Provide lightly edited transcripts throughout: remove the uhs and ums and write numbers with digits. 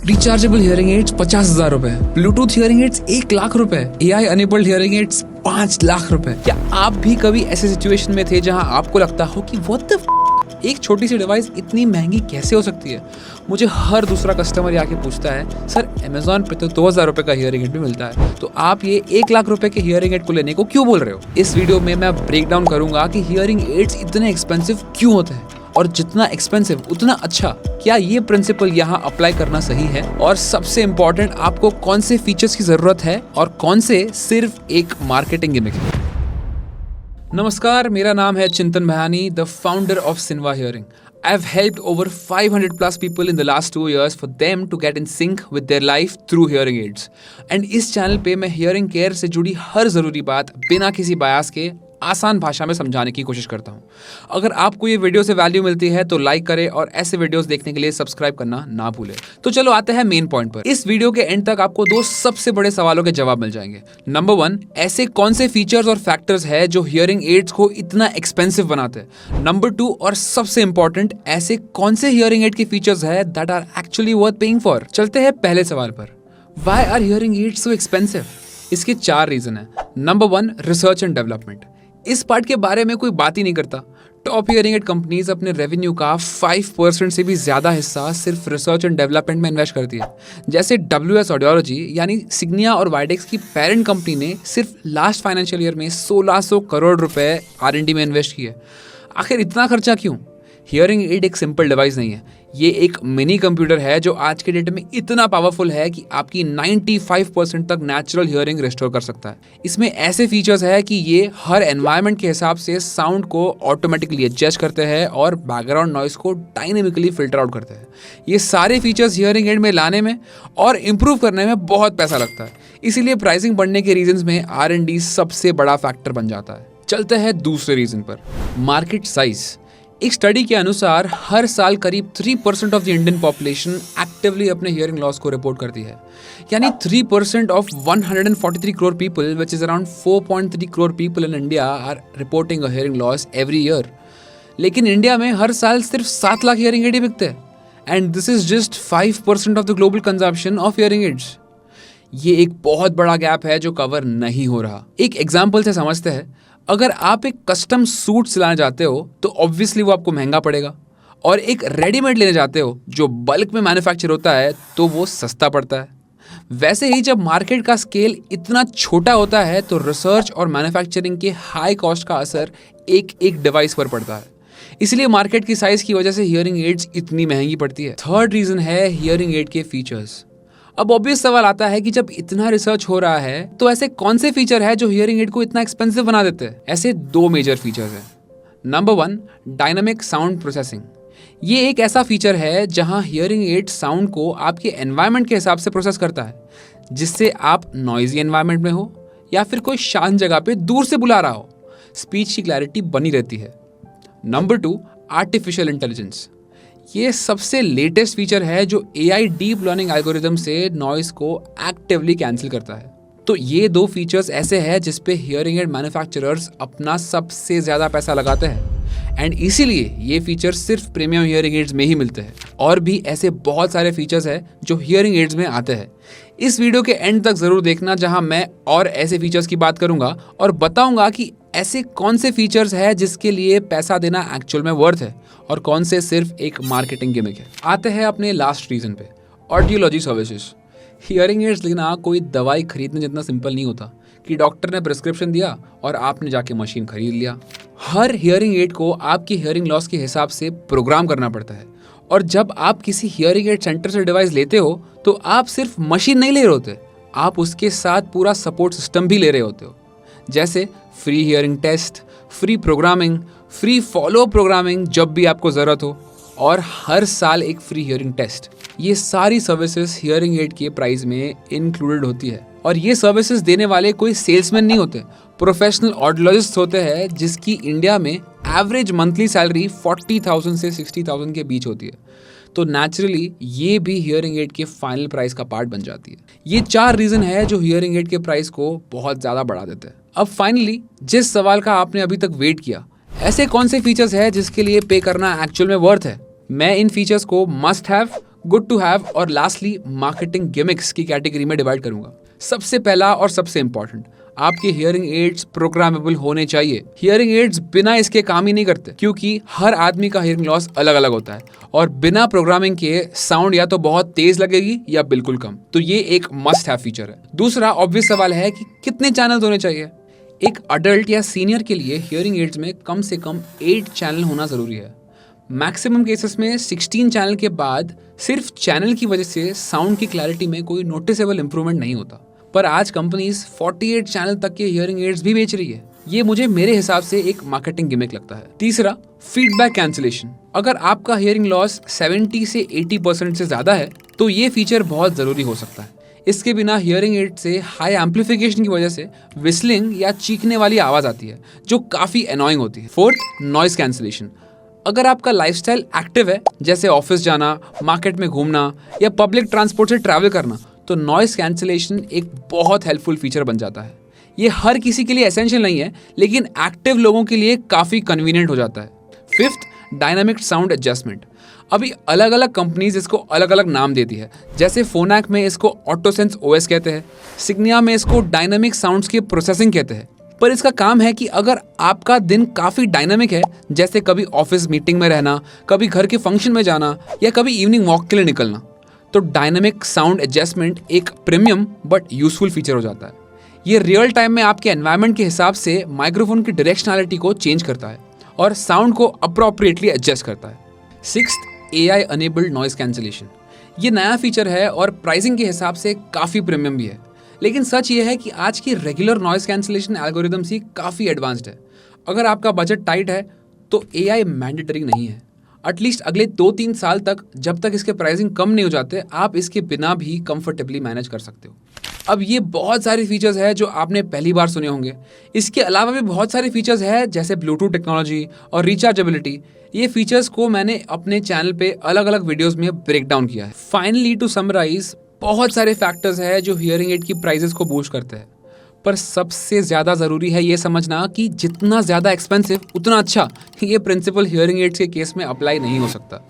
Rechargeable hearing aids 50,000 रुपए, Bluetooth hearing aids 1,00,000 रुपए, AI enabled hearing aids 5,00,000 रुपए। क्या आप भी कभी ऐसे सिचुएशन में थे जहां आपको लगता हो कि व्हाट द एक छोटी सी डिवाइस इतनी महंगी कैसे हो सकती है? मुझे हर दूसरा कस्टमर आके पूछता है, सर अमेजोन पे तो 2,000 रुपए का हियरिंग एड भी मिलता है, तो आप ये 1,00,000 रुपए के हियरिंग एड को लेने को क्यों बोल रहे हो? इस वीडियो में मैं ब्रेक डाउन करूंगा कि हियरिंग एड्स इतने एक्सपेंसिव क्यों होते हैं, और जितना एक्सपेंसिव उतना अच्छा। क्या ये प्रिंसिपल यहाँ अप्लाई करना सही है, और सबसे इंपॉर्टेंट आपको कौन से फीचर्स की जरूरत है और कौन से सिर्फ एक मार्केटिंग गिमिक है। नमस्कार, मेरा नाम है Chintan Bhayani, the founder of Sinwa hearing. I've helped over 500 plus people in the last 2 years for them to get in sync with their life through hearing aids. And इस चैनल पे मैं हियरिंग केयर से जुड़ी हर ज़रूरी बात बिना किसी बायास के आसान भाषा में समझाने की कोशिश करता हूँ. अगर आपको ये वीडियो से वैल्यू मिलती है तो लाइक करें और ऐसे वीडियोस देखने के लिए सब्सक्राइब करना ना भूलें. तो चलो आते हैं मेन पॉइंट पर. इस वीडियो के एंड तक आपको 2 सबसे बड़े सवालों के जवाब मिल जाएंगे. नंबर 1, ऐसे कौन से फीचर्स और फैक्टर्स है जो हियरिंग एड्स को इतना एक्सपेंसिव बनाते हैं. नंबर 2, और सबसे इंपॉर्टेंट, ऐसे कौन से हियरिंग एड के फीचर्स है that are actually worth paying for. चलते हैं पहले सवाल पर. Why are hearing aids so expensive? इसके 4 रीजन है. Number 1, research and development. इस पार्ट के बारे में कोई बात ही नहीं करता. टॉप हियरिंग एड कंपनीज अपने रेवेन्यू का 5% से भी ज्यादा हिस्सा सिर्फ रिसर्च एंड डेवलपमेंट में इन्वेस्ट करती है. जैसे WS ऑडियोलॉजी यानी सिग्निया और वाइडेक्स की पेरेंट कंपनी ने सिर्फ लास्ट फाइनेंशियल ईयर में 1600 करोड़ रुपए R&D में इन्वेस्ट किए. आखिर इतना खर्चा क्यों? हियरिंग एड एक सिंपल डिवाइस नहीं है. ये एक मिनी कंप्यूटर है जो आज के डेट में इतना पावरफुल है कि आपकी 95% तक नेचुरल हियरिंग रिस्टोर कर सकता है. इसमें ऐसे फीचर्स है कि ये हर एनवायरनमेंट के हिसाब से साउंड को ऑटोमेटिकली एडजस्ट करते हैं और बैकग्राउंड नॉइस को डायनेमिकली फिल्टर आउट करते हैं. ये सारे फीचर्स हियरिंग एड में लाने में और इम्प्रूव करने में बहुत पैसा लगता है. इसीलिए प्राइसिंग बढ़ने के रीजंस में R&D सबसे बड़ा फैक्टर बन जाता है. चलते हैं दूसरे रीजन पर, मार्केट साइज. एक स्टडी के अनुसार हर साल करीब 3% of the Indian population actively अपने हियरिंग लॉस को रिपोर्ट करती है. यानी 3% of 143 crore people, which is around 4.3 crore people in India, are reporting a hearing loss every year. लेकिन इंडिया में हर साल सिर्फ 7 लाख हियरिंग एड ही बिकते हैं. And this is just 5% of the global consumption of hearing aids. ये एक बहुत बड़ा गैप है जो कवर नहीं हो रहा. एक एग्जाम्पल से समझते हैं. अगर आप एक कस्टम सूट सिलाना चाहते हो तो ऑब्वियसली वो आपको महंगा पड़ेगा, और एक रेडीमेड लेने जाते हो जो बल्क में मैन्युफैक्चर होता है तो वो सस्ता पड़ता है. वैसे ही जब मार्केट का स्केल इतना छोटा होता है तो रिसर्च और मैन्युफैक्चरिंग के हाई कॉस्ट का असर एक एक डिवाइस पर पड़ता है. इसलिए मार्केट की साइज की वजह से हियरिंग एड्स इतनी महंगी पड़ती है. थर्ड रीजन है हियरिंग एड के फीचर्स. अब ऑब्वियस सवाल आता है कि जब इतना रिसर्च हो रहा है तो ऐसे कौन से फीचर है जो हियरिंग एड को इतना एक्सपेंसिव बना देते हैं. ऐसे 2 मेजर फीचर्स हैं. Number 1, dynamic sound processing. ये एक ऐसा फीचर है जहां हियरिंग एड साउंड को आपके एनवायरनमेंट के हिसाब से प्रोसेस करता है, जिससे आप नॉइजी एनवायरनमेंट में हो या फिर कोई शांत जगह पे दूर से बुला रहा हो, स्पीच की क्लैरिटी बनी रहती है. Number 2, artificial intelligence. ये सबसे लेटेस्ट फीचर है जो AI डीप लर्निंग एल्गोरिदम से नॉइस को एक्टिवली कैंसिल करता है. तो ये 2 फीचर्स ऐसे हैं जिस पे हियरिंग एड मैन्युफैक्चरर्स अपना सबसे ज़्यादा पैसा लगाते हैं. एंड इसीलिए ये फीचर्स सिर्फ प्रीमियम हियरिंग एड्स में ही मिलते हैं. और भी ऐसे बहुत सारे फीचर्स हैं जो हियरिंग एड्स में आते हैं. इस वीडियो के एंड तक ज़रूर देखना, जहां मैं और ऐसे फीचर्स की बात करूंगा और बताऊंगा कि ऐसे कौन से फीचर्स है जिसके लिए पैसा देना एक्चुअल में वर्थ है और कौन से सिर्फ एक मार्केटिंग गिमिक है. आते हैं अपने लास्ट रीजन पे, ऑडियोलॉजी सर्विसेज. हियरिंग एड्स लेना कोई दवाई खरीदने जितना सिंपल नहीं होता कि डॉक्टर ने प्रिस्क्रिप्शन दिया और आपने जाके मशीन खरीद लिया. हर हियरिंग एड को आपकी हियरिंग लॉस के हिसाब से प्रोग्राम करना पड़ता है. और जब आप किसी हियरिंग एड सेंटर से डिवाइस लेते हो तो आप सिर्फ मशीन नहीं ले रहे होते, आप उसके साथ पूरा सपोर्ट सिस्टम भी ले रहे होते हो. जैसे free hearing test, free programming, free follow programming जब भी आपको ज़रूरत हो, और हर साल एक फ्री हियरिंग टेस्ट. ये सारी सर्विसेज हियरिंग एड के प्राइस में इंक्लूडेड होती है. और ये सर्विसेज देने वाले कोई सेल्समैन नहीं होते, प्रोफेशनल ऑडियोलॉजिस्ट होते हैं जिसकी इंडिया में एवरेज मंथली सैलरी 40,000 से 60,000 के बीच होती है. तो नेचुरली ये भी हियरिंग एड के फाइनल प्राइस का पार्ट बन जाती है. ये 4 रीजन है जो हियरिंग एड के प्राइस को बहुत ज़्यादा बढ़ा देते हैं. अब फाइनली जिस सवाल का आपने अभी तक वेट किया, ऐसे कौन से फीचर्स है जिसके लिए पे करना एक्चुअल में वर्थ है, मैं इन फीचर्स को must have, good to have और लास्टली मार्केटिंग गिमिक्स की कैटेगरी में डिवाइड करूंगा। सबसे पहला और सबसे इंपॉर्टेंट, आपके हियरिंग एड्स प्रोग्रामेबल होने चाहिए। हियरिंग एड्स बिना इसके काम ही नहीं करते, क्योंकि हर आदमी का हियरिंग लॉस अलग अलग होता है और बिना प्रोग्रामिंग के साउंड या तो बहुत तेज लगेगी या बिल्कुल कम। तो ये एक मस्ट हैव फीचर है। दूसरा ऑब्वियस सवाल है कि कितने चैनल होने चाहिए। एक अडल्ट या सीनियर के लिए हियरिंग एड्स में कम से कम 8 चैनल होना जरूरी है। मैक्सिमम केसेस में 16 चैनल के बाद सिर्फ चैनल की वजह से साउंड की क्लैरिटी में कोई नोटिसेबल इंप्रूवमेंट नहीं होता, पर आज कंपनीज 48 चैनल तक के हियरिंग एड्स भी बेच रही है। ये मुझे मेरे हिसाब से एक मार्केटिंग गिमिक लगता है। तीसरा, फीडबैक कैंसिलेशन। अगर आपका हियरिंग लॉस 70 से 80% से ज्यादा है तो ये फीचर बहुत जरूरी हो सकता है। इसके बिना हियरिंग एड से हाई एम्पलीफिकेशन की वजह से विस्लिंग या चीखने वाली आवाज आती है जो काफी एनॉइंग होती है। Fourth, noise cancellation. अगर आपका लाइफस्टाइल एक्टिव है, जैसे ऑफिस जाना, मार्केट में घूमना या पब्लिक ट्रांसपोर्ट से ट्रैवल करना, तो नॉइज कैंसिलेशन एक बहुत हेल्पफुल फीचर बन जाता है। ये हर किसी के लिए एसेंशियल नहीं है, लेकिन एक्टिव लोगों के लिए काफ़ी कन्वीनियंट हो जाता है। Fifth, dynamic sound adjustment. अभी अलग अलग कंपनीज इसको अलग अलग नाम देती है, जैसे फोनैक में इसको ऑटोसेंस ओएस कहते हैं, सिग्निया में इसको डायनामिक साउंड्स की प्रोसेसिंग कहते हैं। पर इसका काम है कि अगर आपका दिन काफ़ी डायनामिक है, जैसे कभी ऑफिस मीटिंग में रहना, कभी घर के फंक्शन में जाना या कभी इवनिंग वॉक के लिए निकलना, तो डायनामिक साउंड एडजस्टमेंट एक प्रीमियम बट यूजफुल फीचर हो जाता है। ये रियल टाइम में आपके एनवायरनमेंट के हिसाब से माइक्रोफोन की डायरेक्शनैलिटी को चेंज करता है और साउंड को अप्रोप्रिएटली एडजस्ट करता है। Sixth, AI enabled noise cancellation. ये नया फीचर है और प्राइसिंग के हिसाब से काफ़ी प्रीमियम भी है, लेकिन सच ये है कि आज की रेगुलर नॉइज कैंसिलेशन एल्गोरिदम्स ही काफ़ी एडवांस्ड है। अगर आपका बजट टाइट है तो AI मैंडेटरी नहीं है। एटलीस्ट अगले 2-3 साल तक, जब तक इसके प्राइसिंग कम नहीं हो जाते, आप इसके बिना भी कंफर्टेबली मैनेज कर सकते हो। अब ये बहुत सारे फीचर्स हैं जो आपने पहली बार सुने होंगे। इसके अलावा भी बहुत सारे फीचर्स हैं, जैसे ब्लूटूथ टेक्नोलॉजी और रिचार्जेबिलिटी। ये फीचर्स को मैंने अपने चैनल पे अलग अलग वीडियोस में ब्रेक डाउन किया है। फाइनली टू समराइज, बहुत सारे फैक्टर्स हैं जो हियरिंग एड की प्राइसेस को बूस्ट करते हैं, पर सबसे ज़्यादा ज़रूरी है ये समझना कि जितना ज़्यादा एक्सपेंसिव उतना अच्छा। ये प्रिंसिपल हियरिंग एड्स के केस में अप्लाई नहीं हो सकता।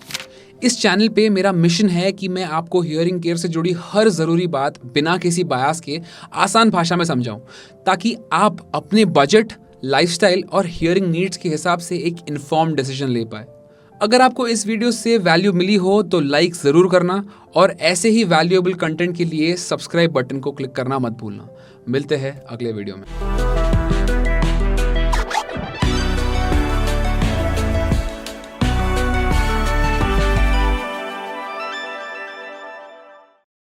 इस चैनल पे मेरा मिशन है कि मैं आपको हियरिंग केयर से जुड़ी हर ज़रूरी बात बिना किसी बायास के आसान भाषा में समझाऊं, ताकि आप अपने बजट, लाइफस्टाइल और हियरिंग नीड्स के हिसाब से एक इन्फॉर्म्ड डिसीजन ले पाए। अगर आपको इस वीडियो से वैल्यू मिली हो तो लाइक ज़रूर करना और ऐसे ही वैल्यूएबल कंटेंट के लिए सब्सक्राइब बटन को क्लिक करना मत भूलना। मिलते हैं अगले वीडियो में।